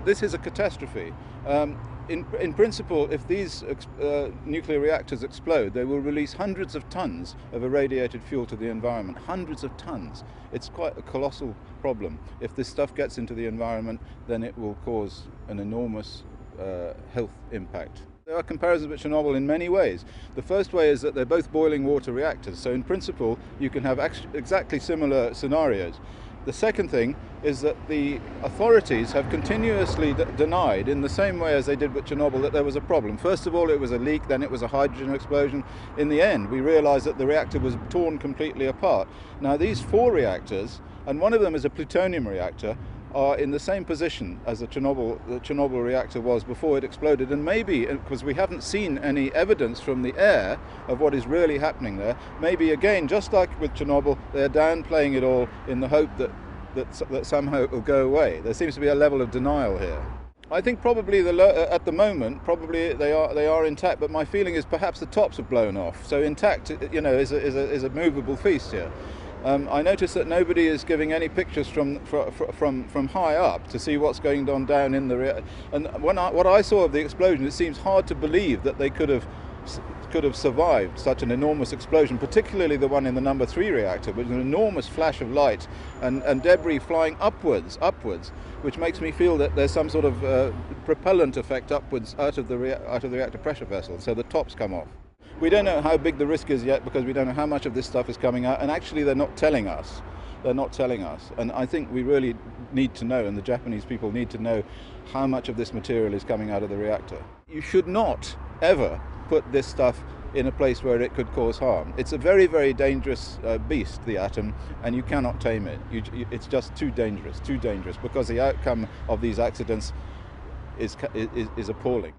this is a catastrophe. In principle, if these nuclear reactors explode, they will release hundreds of tons of irradiated fuel to the environment. Hundreds of tons. It's quite a colossal problem. If this stuff gets into the environment, then it will cause an enormous health impact. There are comparisons with Chernobyl in many ways. The first way is that they're both boiling water reactors, so in principle you can have exactly similar scenarios. The second thing is that the authorities have continuously denied, in the same way as they did with Chernobyl, that there was a problem. First of all, it was a leak, then it was a hydrogen explosion. In the end, we realized that the reactor was torn completely apart. Now, these 4 reactors, and one of them is a plutonium reactor, are in the same position as the Chernobyl reactor was before it exploded, and maybe, because we haven't seen any evidence from the air of what is really happening there, maybe again, just like with Chernobyl, they're downplaying it all in the hope that somehow it will go away. There seems to be a level of denial here. I think probably at the moment, probably they are intact, but my feeling is perhaps the tops have blown off. So intact, you know, is a movable feast here. I noticed that nobody is giving any pictures from high up to see what's going on down in the reactor. And what I saw of the explosion, it seems hard to believe that they could have survived such an enormous explosion, particularly the one in the number 3 reactor, with an enormous flash of light and debris flying upwards, which makes me feel that there's some sort of propellant effect upwards out of the reactor pressure vessel, so the tops come off. We don't know how big the risk is yet, because we don't know how much of this stuff is coming out, and actually they're not telling us. They're not telling us, and I think we really need to know, and the Japanese people need to know, how much of this material is coming out of the reactor. You should not ever put this stuff in a place where it could cause harm. It's a very, very dangerous beast, the atom, and you cannot tame it. It's just too dangerous, because the outcome of these accidents is appalling.